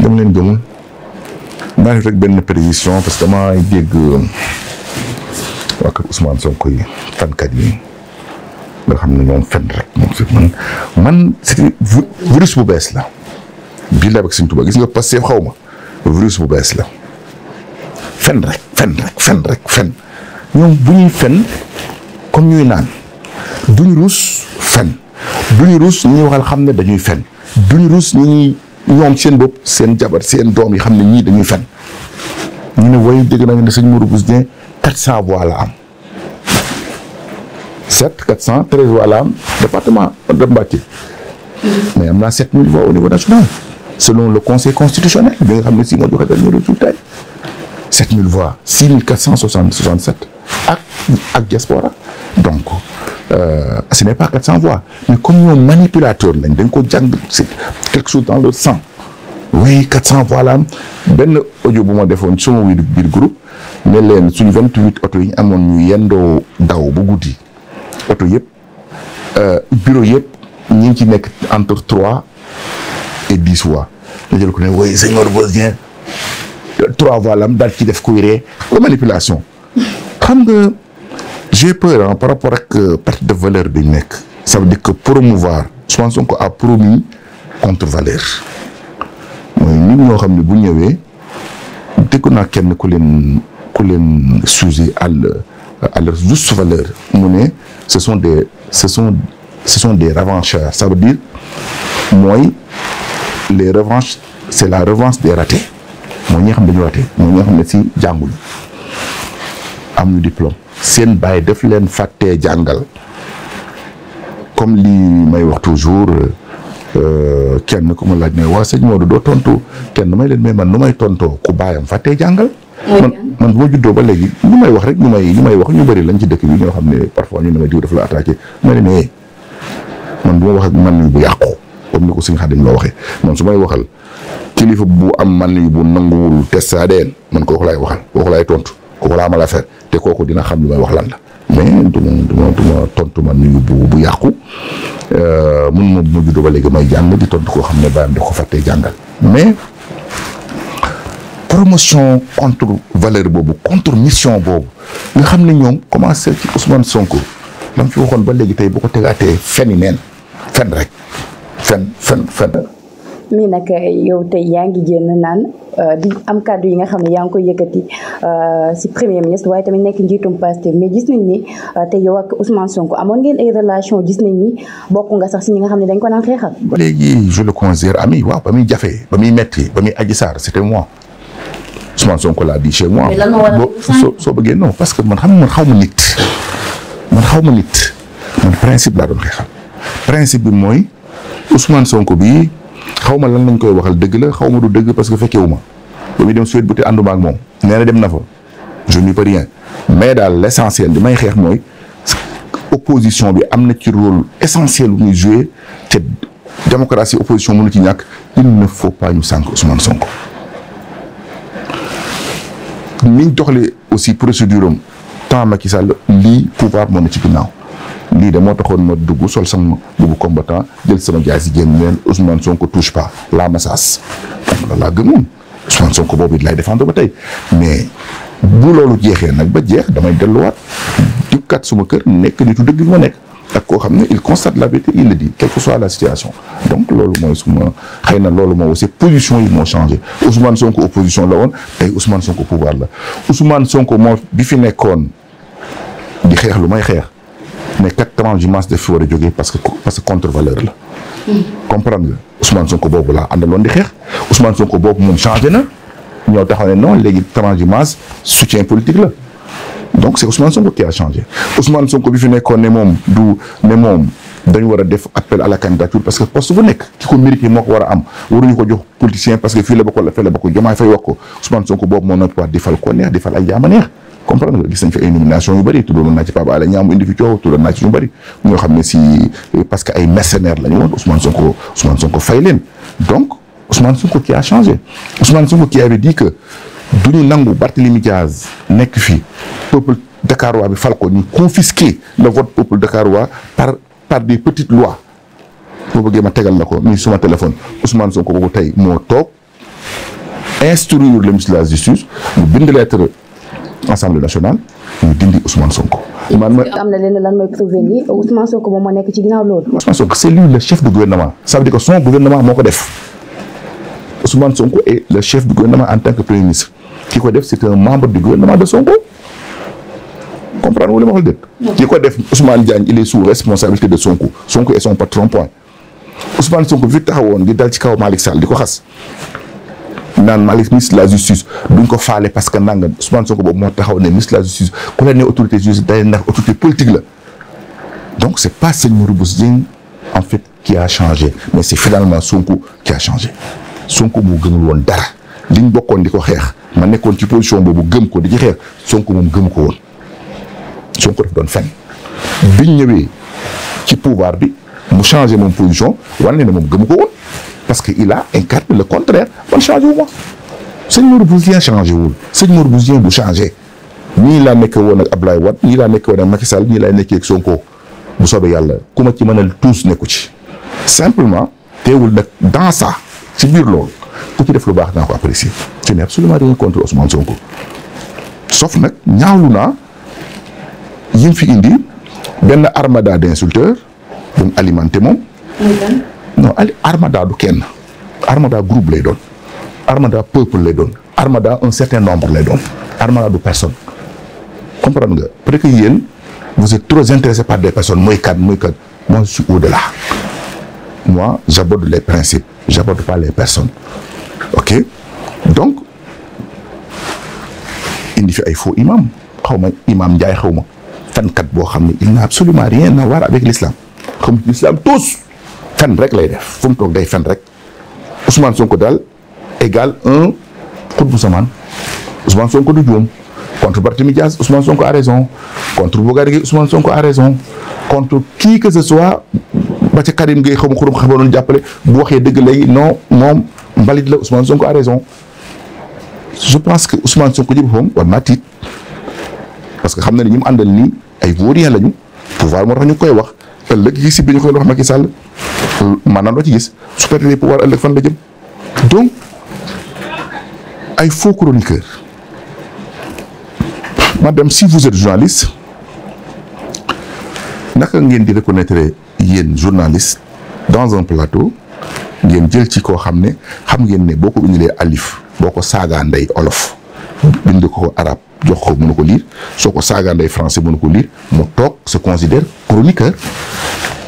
dama leen gëmul maa ngi rek benn précision parce que damaa dégg waa kër Ousmane Sonko yi fenkat yi nga xam ne ñoom fen rek moom fi man c'est virus bu bees la bii laa bëgg Sëñ Tuubaa gis nga passé xaw ma virus bu bees la fen rek ñoom bu ñuy fen comme ñuy naan duñu rus fen duñu rus ñuy waxal xam ne dañuy fen duñu rus ñi ñoom seen bopp seen jabar seen doom yi xam ne ñii dañuy fen ñu ne way dégg nañu ne sëñ Modou Bousso Dieng 400 voix la am 413 voix la am département de Mbacké mais am naa 7000 voix au niveau national selon le conseil constitutionnel bi nga xam ne si moo joxe dernier résultat 7000 voix 6467 ak diaspora donc ce n'est pas 400 voix mais comme ñoom manipulateur lañ dañ ko jàng c'est quelque chose dans le sang oui 400 voix la am benn audio bu ma defoon sama biir groupe ne leen suñu 28 oto yi amoon ñu yendoo daw bu guddi oto yëpp bureau yëpp ñi ngi ci nekk entre 3 et 10 voix nga jël ko ne oui sëñ Modou Bousso Dieng 3 voix la am daal ci def kuy ree la manipulation xam nga j'ai peur par rapport ak perte de valeur bi nekk ça veut dire que promouvoir Ousmane Sonko a promis contre valeur mooy nit ñoo xam ne bu ñëwee dégg naa kenn ku leen sujet à leur juste valeur mu ne ce sont des revancheurs ça veut dire mooy les revanches c'est la revanche des ratés mooy ñi nga xam ne dañu raté mooy ñi nga xam ne si jànguñu am ñu diplôme seen baay def leen fàttee jàngal comme lii may wax toujours kenn ku ma laaj ne waa sëñ Modou doo tontu kenn may leen mais man nu may tontoo ku baayam fàttee jàngal. man bu ma juddoo ba léegi ñu may wax rek ñu may wax ñu bëri lañ ci dëkk bi ñoo xam ne parfois ñu ne ma diw daf la attaqué ma ne nee man bu ma wax ak man bu yàqu comme ni ko suñu Xaadim la waxee man su may waxal kilifa bu am man yi bu nanguwul test ADN man kooku laay waxal kooku laay tontu kooku laa amal affaire te kooku dina xam li may wax lan la mais du ma tontu man nuyu bu yàqu mun ma bu ma juddoo ba léegi may jàng di tontu koo xam ne bàyyam da ko fàttee jàngal mais promotion contre valeur boobu contre mission boobu nga xam ne ñoom commencé ci Ousmane Sonko lam fi waxoon ba léegi tey bu ko tegaatee feni neen fen rek fen mais nag yow tey yaa ngi génn naan di am kàddu yi nga xam ne yaa ngi koy yëkkati si premier ministre waaye tamit nekk njiitum Pastef mais gis nañ ni te yow ak Ousmane Sonko amoon ngeen ay relation gis nañ ni bokk nga sax si ñi nga xam ne dañ ko naan xeexal. léegi je le considère ami waaw ba muy jafe ba muy metti ba muy Adji Sarr c'était moi Ousmane Sonko l'a dit chez moi. mais lan moo waral soo bëggee non parce que man xaw ma nit man principe laa doon xeexal principe bi mooy Ousmane Sonko bi. xaw ma lan lañ koy waxal dëgg la xaw ma du dëgg parce que fekkewu ma ba muy dem Suède bu te ànduma ak moom nee na dem na fa je n'y peux rien mais daal l'essentiel li may xeex mooy opposition bi am na ci rôle essentiel bu muy jouer te démocratie opposition mënu ci ñàkk il ne faut pas ñu sànq Ousmane Sonko. niñ doxalee aussi procédure am temps Macky Sall lii pouvoir moo na ci ginnaaw. lii de moo taxoon ma dugg sol sama boobu combattant jël sama jaasi génn leen Ousmane Sonko touche pas la massas loolu laa gëmoon Ousmane Sonko boobu it lay défendre ba tey mais bu loolu jeexee nag ba jeex damay delluwaat dikkaat suma kër nekk nitu dëgg bi ma nekk ak koo xam ne il constate la vérité il le dit quelle que soit la situation donc loolu mooy suma xëy na loolu moo aussi position yi moo changé Ousmane Sonko opposition la woon tey Ousmane Sonko pouvoir la Ousmane Sonko moo bi fi nekkoon di xeex lu may xeex. mais 4 ans jumaas def fi war a jógee parce que contre valeur la. comprendre nga Ousmane Sonko boobu laa àndaloon di xeex Ousmane Sonko boobu moom changé na ñoo taxaw ne non léegi transhumance soutien politique la donc c'est Ousmane Sonko qui a changé Ousmane Sonko bi fi nekkoon ne moom dañu war a def appel à la candidature parce que poste bu nekk ki ko mérité moo ko war a am waruñu ko jox politicien parce que fii la bokk wala fee la bokk Diomaye Faye wax ko Ousmane Sonko boobu moo noot di fal ko neex di fal ay jaama neex. comprendre nga gis nañ fi ay nomination yu bëri tuddoon naa ci Pape Alé Niang mu indi fi coow tuddoon naa ci ñu bëri ñoo xam ne si parce que ay mercenaires la ñu woon Ousmane Sonko fay leen donc Ousmane Sonko qui a changé Ousmane Sonko qui avait dit que du ñu nangu Barthélémy Diaz nekk fii peuple dakarois bi fal ko ñu confisquer le vote peuple dakarois par des petites lois boo bëggee ma tegal na ko nii suma téléphone Ousmane Sonko boobu tey moo toog instruire le ministre de la justice mu bind lettre Assemblée nationale ñu dindi Ousmane Sonko. am na lenn lan mooy prouver ni Ousmane Sonko moom moo nekk ci ginnaaw loolu. Ousmane Sonko c'est lui le chef du gouvernement ça veut dire que son gouvernement moo ko def Ousmane Sonko est le chef du gouvernement en tant que premier ministre ki ko def c'est un membre du gouvernement de Sonko comprendre nga li ma wax dëgg. ki ko def Ousmane Diagne il est sous responsabilité de Sonko Sonko est son patron point Ousmane Sonko fi taxawoon di dal ci kaw Malick Sall di ko xas naan Malick ministre de la justice duñ ko faale parce que nangam Ousmane Sonko boobu moo taxaw ne ministre de la justice ku la ne autorité justice day ndax autorité politique la donc c'est pas Serigne Modou Bousso Dieng en fait qui a changé mais c'est finalement Sonko qui a changé Sonko moo gëmul woon dara liñ bokkoon di ko xeex ma nekkoon ci position boobu gëm ko di ci xeex Sonko moom gëm ko woon Sonko daf doon fen biñ ñëwee ci pouvoir bi mu changé moom position wane ne moom gëm ko woon parce que il a incarné le contraire man changé wu ma sëñ Modou Bousso Dieng changé wul sëñ Modou Bousso Dieng du changé ñii laa nekk woon ak Abdoulaye Wade ñii laa nekk woon ak Macky Sall ñii laa nekkee ak Sonko bu soobee yàlla ku ma ci mënal tous nekku ci simplement teewul nag dans ça ci biir loolu ku ci def lu baax naa ko apprécier je n'ai absolument rien contre Ousmane Sonko sauf nag ñaawlu naa yim fi indi benn armada d'insulteurs bu mu alimenté moom. non armada du kenn armada groupe lay doon armada peuple lay doon armada un certain nombre lay doon armada du personne comprendre nga peut-être que yéen vous êtes trop intéressé par des personnes mooy kan moi je suis au-delà moi j'aborde les principes j'aborde pas les personnes ok donc indi fi ay faux imam xaw ma imam Ndiaye xaw ma fenkat boo xam ne il n'a absolument rien à voir avec l'islam comme l'islam tous fen rek lay def fu mu toog day fen rek Ousmane Sonko daal égal un xutbu samaan Ousmane Sonko du juum contre Barthélémy Dias Ousmane Sonko a raison contre Bougane Gueye Ousmane Sonko a raison contre qui que ce soit ba ca Karim Gueye xaw ma xurum xamanoon jàppale bu waxee dëgg lay non moom mbalit la Ousmane Sonko a raison je pense que Ousmane Sonko ji boppam war naa tiit parce que xam na ni ñi mu àndal nii ay vauriens lañu pouvoir moo tax ñu koy wax ëllëg gi si bi ñu koy wax Macky Sall maanaam doo ci gis su perdre pouvoir ëllëg fan la jëm donc ay faux chroniqueurs madame si vous êtes journaliste naka ngeen di reconnaître yéen journaliste dans un plateau ngeen jël ci koo xam ne xam ngeen ne boo ko indilee alif boo ko saagaa ndey olof bind ko arabe jox ko mënu ko lire soo ko saagaa ndey français mënu ko lire mu toog se considère chroniqueur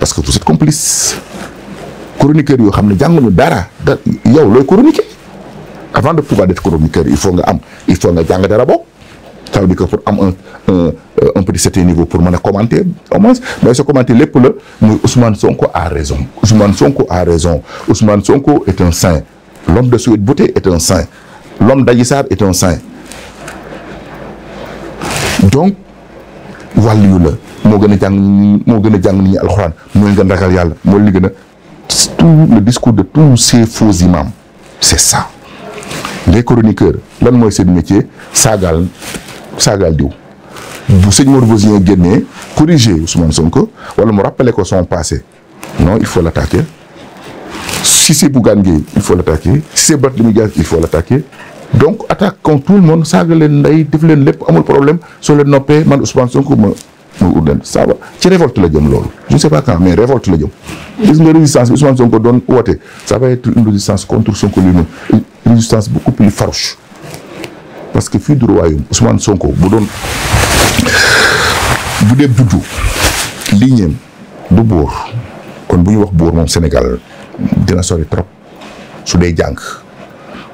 parce que vous êtes complice chroniqueur yoo xam ne jànguñu dara yow looy chroniquer avant de pouvoir être chroniqueur il faut nga jàng dara bokk ça veut dire que pour am un petit certain niveau pour mën a commenter au moins mais soo commenter lépp la muy Ousmane Sonko a raison Ousmane Sonko a raison Ousmane Sonko est un saint l'homme de Sweet Beauté est un saint l'homme d'Adji Sarr est un saint donc wàllu la moo gën a jàng nit ñi alxuraan mooy gën a ragal yàlla mooy li gën a tout le discours de tous ces faux imams c'est ça les chroniqueurs lan mooy seen métier saagaal diw bu sëñ Modou Bousso Dieng génnee corriger Ousmane Sonko wala mu rappeler ko son passé non il faut l'attaquer si c'est Bougane Gueye il faut l'attaquer si c'est Barthélémy Dias il faut l'attaquer donc attaque contre tout le monde saaga leen ndey def leen lépp amul problème soo leen noppee man Ousmane Sonko ma ut leen ça va ci révolte la jëm loolu je ne sais pas quand mais révolte la jëm gis nga résistance bi Ousmane Sonko doon woote ça va être une résistance contre Sonko lui-même une résistance beaucoup plus farouche parce que fii du royaume Ousmane Sonko bu dee juddu lignéem du buur kon bu ñu wax buur moom Sénégal dina sori trop su dee jàng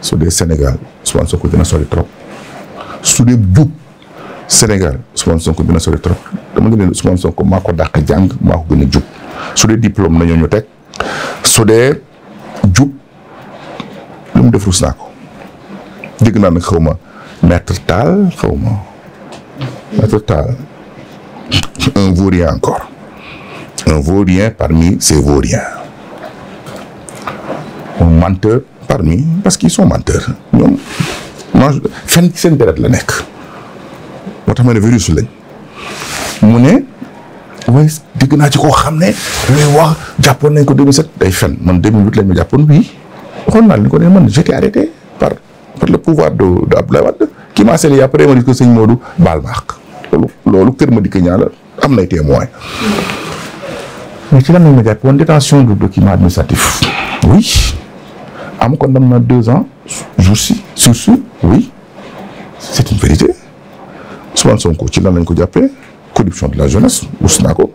su dee Sénégal Ousmane Sonko dina sori trop su dee jub Sénégal Ousmane Sonko dina sori trop dama ngi ne Ousmane Sonko maa ko dàq jàng maa ko gën a jub su dee diplôme nañoo ñu teg su dee jub lu mu def rus naa ko dégg naa nag xaw ma maître Tall un vaurien encore un vaurien parmi ces vauriens un menteur parmi parce qu'ils sont menteurs ñoom fen seen deret la nekk moo tax ma ne virus lañ mu ne waaye dégg naa ci koo xam ne luy wax jàppoon nañ ko 2007 day fen man 2008 lañ ma jàppoon bii waxoon naa leen ko ne man j'étais arrêté par par le pouvoir de Abdoulaye Wade qui m'a scellé après ma dit que sëñ Modou baal ma àq loolu kër ma dikk ñaa la am nay témoin mais ci lan lañ ma jàpp woon détention de document administratif oui am condamné na 2 ans sursis oui c'est une vérité Ousmane Sonko ci lan lañ ko jàppee corruption de la jeunesse us naa ko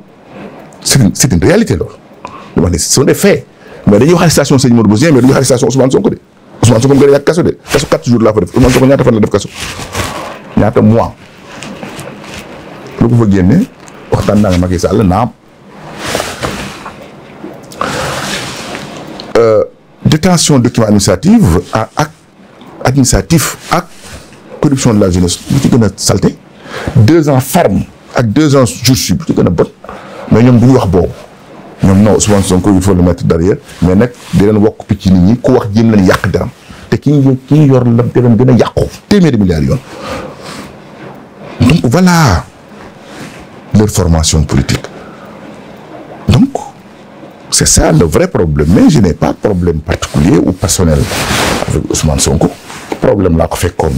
c'est une réalité loolu lu wax ne ce sont des faits mais dañuy wax arrestation sëñ Modou Bousso mais dañuy wax arrestation Ousmane Sonko de Ousmane Sonko mu gën a yàgg kaso de kaso 4 jours laa fa def Ousmane Sonko ñaata fan la def kaso ñaata mois lu ko fa génne waxtaan naa ne Macky Sall naam détention document administratif ak corruption de la jeunesse bu ci gën a salté 2 ans ferme ak 2 ans sursis bu ci gën a bon mais ñoom du ñu wax boobu ñoom non Ousmane Sonko il faut le mettre derrière mais nag di leen wokk picc nit ñi ku wax jéem leen yàq deram te ki yor la deram gën a yàqu téeméeri milliards yoon donc voilà leur formation politique donc c'est ça le vrai problème mais je n'ai pas de problème particulier ou personnel avec Ousmane Sonko problème laa ko fekkoon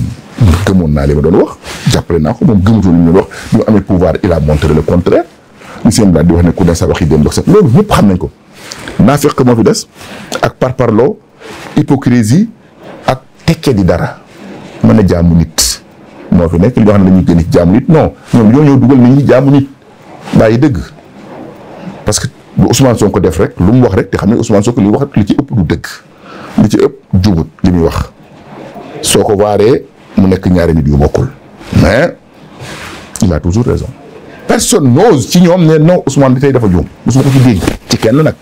gëmoon naa li ma doon wax jàppale naa ko moom gëmutoon li ñu doon wax bi mu amee pouvoir il a montré le contraire li seen daal di wax ne ku ne sa wax yi dem dox set loolu ñëpp xam nañ ko naafeq moo fi des ak parparloo hypocrisie ak tekkee di dara mën a jaamu nit moo fi nekk li nga xam ne dañuy gën a jaamu nit non ñoom ñoo ñëw dugal nit ñi jaamu nit bàyyi dëgg parce que lu Ousmane Sonko def rek lu mu wax rek te xam ne Ousmane Sonko li wax li ci ëpp du dëgg li ci ëpp jubut li muy wax soo ko waaree mu nekk ñaari nit yu bokkul mais il a toujours raison personne n'ose ci ñoom ne non Ousmane di tey dafa juum mosuma ko ci dégg ci kenn nag